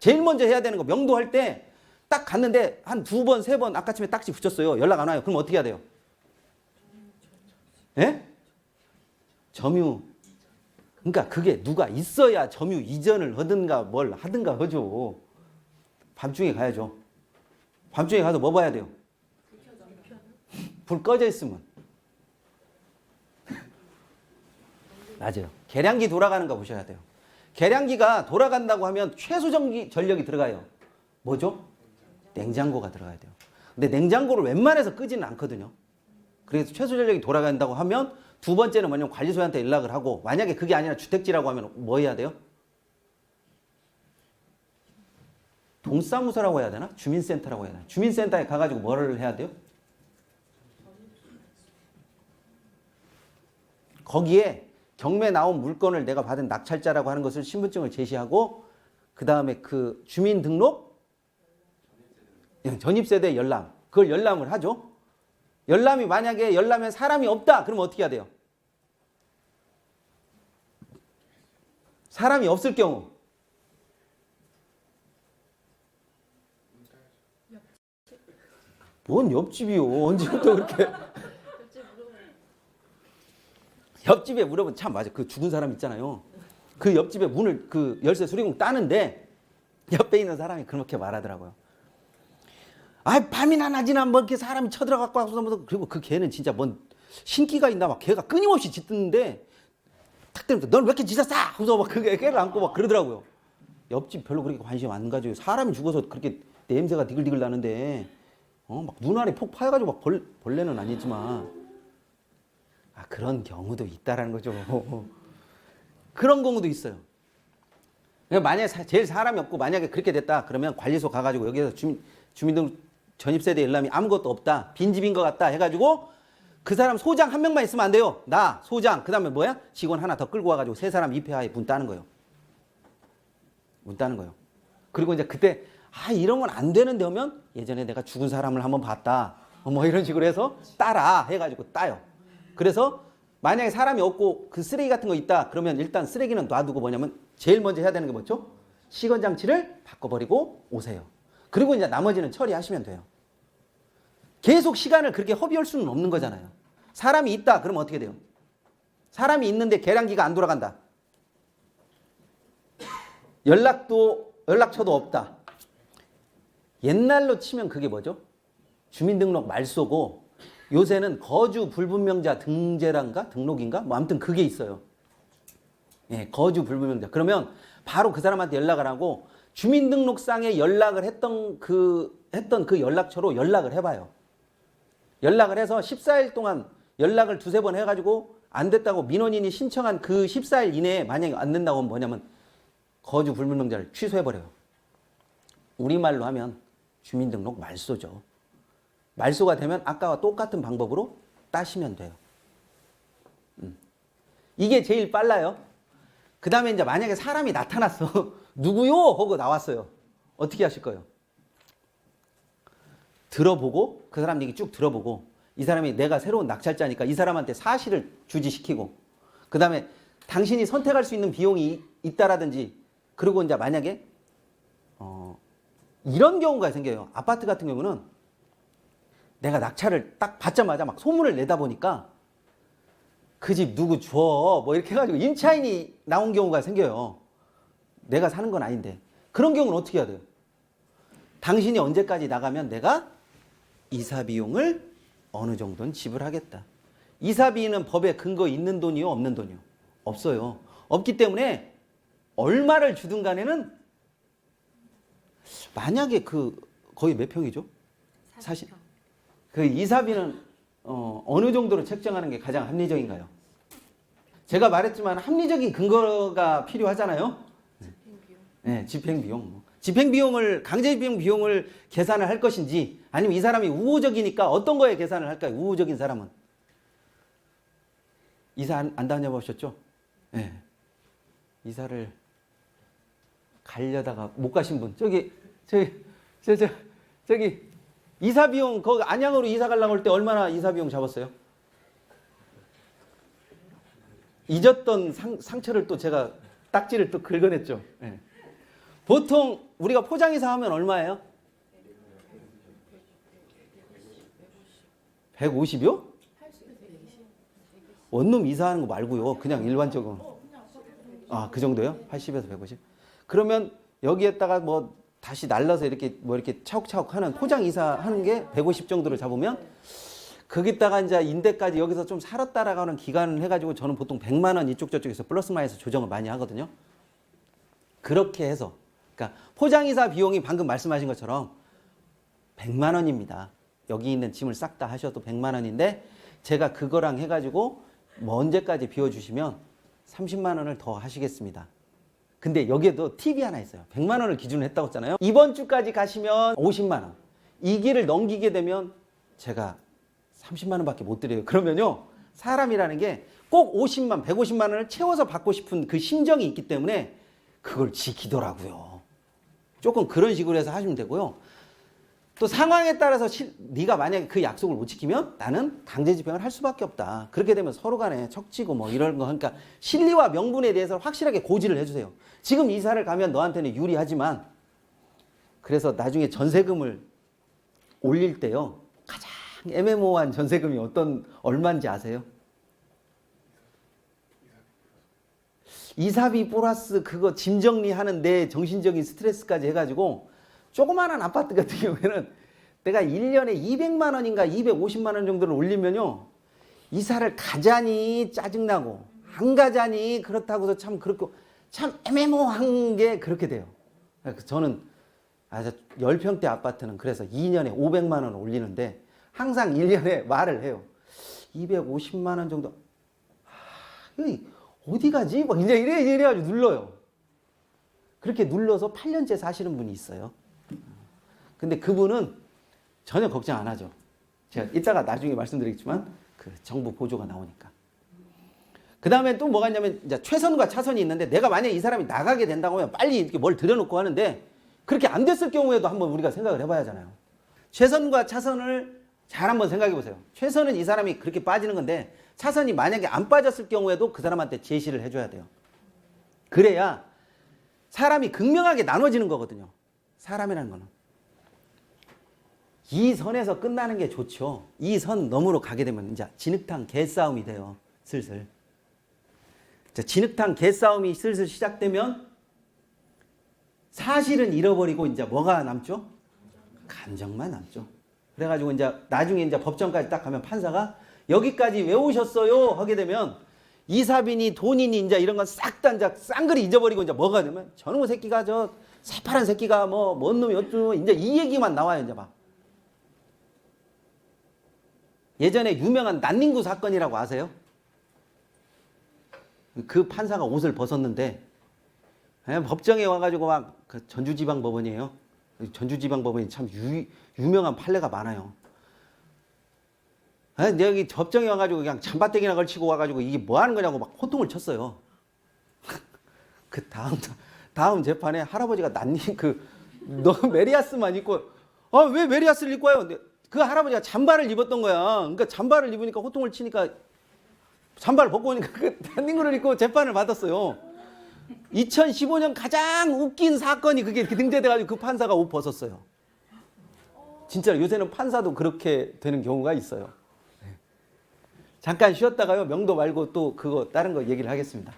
제일 먼저 해야 되는 거 명도할 때 딱 갔는데 한 2번, 3번 아까쯤에 딱지 붙였어요. 연락 안 와요. 그럼 어떻게 해야 돼요? 예? 점유. 그러니까 그게 누가 있어야 점유 이전을 하든가 뭘 하든가 하죠. 밤중에 가야죠. 밤중에 가서 뭐 봐야 돼요? 불 꺼져 있으면. 맞아요. 계량기 돌아가는 거 보셔야 돼요. 계량기가 돌아간다고 하면 최소 전력이 들어가요. 뭐죠? 냉장고가 들어가야 돼요. 근데 냉장고를 웬만해서 끄지는 않거든요. 그래서 최소 전력이 돌아간다고 하면 두 번째는 뭐냐면 관리소한테 연락을 하고, 만약에 그게 아니라 주택지라고 하면 뭐 해야 돼요? 동사무소라고 해야 되나? 주민센터라고 해야 되나? 주민센터에 가가지고 뭐를 해야 돼요? 거기에 경매 나온 물건을 내가 받은 낙찰자라고 하는 것을 신분증을 제시하고, 그 다음에 그 주민등록 전입세대 열람, 그걸 열람을 하죠. 열람이 만약에 열람에 사람이 없다 그러면 어떻게 해야 돼요? 사람이 없을 경우 뭔 옆집이요? 언제부터 그렇게 옆집에 물어보면 참 맞아. 그 죽은 사람 있잖아요. 그 옆집에 문을 그 열쇠 수리공 따는데 옆에 있는 사람이 그렇게 말하더라고요. 아, 밤이나 낮이나 뭐 이렇게 사람이 쳐들어갖고 와서, 그리고 그 개는 진짜 뭔 신기가 있나 막 개가 끊임없이 짖는데 탁 때리면서 넌 왜 이렇게 짖었어? 하면서 막 그 개를 안고 막 그러더라고요. 옆집 별로 그렇게 관심 안 가지고, 사람이 죽어서 그렇게 냄새가 디글디글 나는데 막 눈알이 폭 파여가지고 막 벌레는 아니지만 그런 경우도 있다라는 거죠. 그런 경우도 있어요. 그러니까 만약에 제일 사람이 없고 만약에 그렇게 됐다 그러면 관리소 가가지고 여기서 주민등록 전입세대 열람이 아무것도 없다, 빈집인 것 같다 해가지고 그 사람 소장 한 명만 있으면 안 돼요. 나 소장, 그 다음에 뭐야? 직원 하나 더 끌고 와가지고 세 사람 입회하에 문 따는 거예요. 문 따는 거예요. 그리고 이제 그때 이런 건 안 되는데 하면 예전에 내가 죽은 사람을 한번 봤다 뭐 이런 식으로 해서 따라 해가지고 따요. 그래서 만약에 사람이 없고 그 쓰레기 같은 거 있다 그러면 일단 쓰레기는 놔두고 뭐냐면 제일 먼저 해야 되는 게 뭐죠? 시건장치를 바꿔버리고 오세요. 그리고 이제 나머지는 처리하시면 돼요. 계속 시간을 그렇게 허비할 수는 없는 거잖아요. 사람이 있다 그러면 어떻게 돼요? 사람이 있는데 계량기가 안 돌아간다. 연락처도 없다. 옛날로 치면 그게 뭐죠? 주민등록 말소고, 요새는 거주 불분명자 등재란가? 등록인가? 뭐 아무튼 그게 있어요. 예, 거주 불분명자. 그러면 바로 그 사람한테 연락을 하고 주민등록상에 연락을 했던 그 연락처로 연락을 해봐요. 연락을 해서 14일 동안 연락을 2-3번 해가지고 안 됐다고 민원인이 신청한 그 14일 이내에 만약에 안 된다고 하면 뭐냐면 거주 불분명자를 취소해버려요. 우리말로 하면 주민등록 말소죠. 말소가 되면 아까와 똑같은 방법으로 따시면 돼요. 이게 제일 빨라요. 그 다음에 이제 만약에 사람이 나타났어. 누구요? 하고 나왔어요. 어떻게 하실 거예요? 들어보고, 그 사람 얘기 쭉 들어보고, 이 사람이 내가 새로운 낙찰자니까 이 사람한테 사실을 주지시키고, 그 다음에 당신이 선택할 수 있는 비용이 있다라든지, 그리고 이제 만약에 이런 경우가 생겨요. 아파트 같은 경우는 내가 낙찰을 딱 받자마자 막 소문을 내다 보니까 그 집 누구 줘 뭐 이렇게 해가지고 임차인이 나온 경우가 생겨요. 내가 사는 건 아닌데. 그런 경우는 어떻게 해야 돼요? 당신이 언제까지 나가면 내가 이사 비용을 어느 정도는 지불하겠다. 이사비는 법에 근거 있는 돈이요, 없는 돈이요? 없어요. 없기 때문에 얼마를 주든 간에는 만약에 거의 몇 평이죠? 40평. 그 이사비는 어느 정도로 책정하는 게 가장 합리적인가요? 제가 말했지만 합리적인 근거가 필요하잖아요. 네, 집행비용. 집행비용을, 강제집행 비용을 계산을 할 것인지, 아니면 이 사람이 우호적이니까 어떤 거에 계산을 할까요? 우호적인 사람은. 이사 안 다녀보셨죠? 네. 이사를 가려다가 못 가신 분. 저기 이사 비용, 거기 안양으로 이사 가려고 할 때 얼마나 이사 비용 잡았어요? 잊었던 상처를 또 제가 딱지를 또 긁어냈죠. 네. 보통 우리가 포장이사 하면 얼마예요? 150이요? 원룸 이사하는 거 말고요. 그냥 일반적으로. 아, 그 정도요? 80에서 150? 그러면 여기에다가 뭐 다시 날라서 이렇게 뭐 이렇게 차곡차곡 하는 포장 이사 하는 게 150 정도를 잡으면 거기다가 이제 임대까지 여기서 좀 살았다라고 하는 기간을 해가지고 저는 보통 100만 원 이쪽 저쪽에서 플러스 마이너스 조정을 많이 하거든요. 그렇게 해서 그러니까 포장이사 비용이 방금 말씀하신 것처럼 100만 원입니다. 여기 있는 짐을 싹 다 하셔도 100만 원인데 제가 그거랑 해가지고 뭐 언제까지 비워주시면 30만 원을 더 하시겠습니다. 근데 여기에도 팁이 하나 있어요. 100만 원을 기준으로 했다고 했잖아요. 이번 주까지 가시면 50만 원. 이 길을 넘기게 되면 제가 30만 원밖에 못 드려요. 그러면요. 사람이라는 게 꼭 50만, 150만 원을 채워서 받고 싶은 그 심정이 있기 때문에 그걸 지키더라고요. 조금 그런 식으로 해서 하시면 되고요. 또 상황에 따라서 네가 만약에 그 약속을 못 지키면 나는 강제 집행을 할 수밖에 없다. 그렇게 되면 서로 간에 척지고 뭐 이런 거 하니까 실리와 명분에 대해서 확실하게 고지를 해주세요. 지금 이사를 가면 너한테는 유리하지만 그래서 나중에 전세금을 올릴 때요. 가장 애매모호한 전세금이 얼마인지 아세요? 이사비 플러스 그거 짐 정리하는 내 정신적인 스트레스까지 해가지고 조그마한 아파트 같은 경우에는 내가 1년에 200만 원인가 250만 원 정도를 올리면요. 이사를 가자니 짜증나고 안 가자니 그렇다고서 참 그렇고 참 애매모호한 게 그렇게 돼요. 그래서 저는 10평대 아파트는 그래서 2년에 500만 원 올리는데 항상 1년에 말을 해요. 250만 원 정도. 어디 가지? 막 이제 이래가지고 눌러요. 그렇게 눌러서 8년째 사시는 분이 있어요. 근데 그분은 전혀 걱정 안 하죠. 제가 이따가 나중에 말씀드리겠지만 그 정부 보조가 나오니까. 그 다음에 또 뭐가 있냐면 이제 최선과 차선이 있는데 내가 만약에 이 사람이 나가게 된다고 하면 빨리 이렇게 뭘 들여놓고 하는데 그렇게 안 됐을 경우에도 한번 우리가 생각을 해봐야 하잖아요. 최선과 차선을 잘 한번 생각해 보세요. 최선은 이 사람이 그렇게 빠지는 건데 차선이 만약에 안 빠졌을 경우에도 그 사람한테 제시를 해줘야 돼요. 그래야 사람이 극명하게 나눠지는 거거든요. 사람이라는 거는. 이 선에서 끝나는 게 좋죠. 이 선 너머로 가게 되면 이제 진흙탕 개싸움이 돼요. 슬슬. 진흙탕 개싸움이 슬슬 시작되면 사실은 잃어버리고 이제 뭐가 남죠? 감정만 남죠. 그래가지고 이제 나중에 이제 법정까지 딱 가면 판사가 여기까지 왜 오셨어요? 하게 되면 이사비니 돈이니 이제 이런 건 싹 다 이제 쌍그리 잊어버리고 이제 뭐가 되면 저놈의 새끼가 저 새파란 새끼가 뭐 뭔 놈이 어쩌고 이제 이 얘기만 나와요. 이제 막. 예전에 유명한 난닝구 사건이라고 아세요? 그 판사가 옷을 벗었는데 법정에 와가지고 막 그 전주지방법원이에요. 전주지방법원이 참 유명한 판례가 많아요. 여기 법정에 와가지고 그냥 잠바떼기나 걸치고 와가지고 이게 뭐 하는 거냐고 막 호통을 쳤어요. 그 다음 재판에 할아버지가 너 메리아스만 입고 왜 메리아스를 입고 와요? 근데 그 할아버지가 잠바를 입었던 거야. 그러니까 잠바를 입으니까 호통을 치니까 잠바를 벗고 오니까 그 난닝구를 입고 재판을 받았어요. 2015년 가장 웃긴 사건이 그게 이렇게 등재돼가지고 그 판사가 옷 벗었어요. 진짜로 요새는 판사도 그렇게 되는 경우가 있어요. 잠깐 쉬었다가요. 명도 말고 또 그거 다른 거 얘기를 하겠습니다.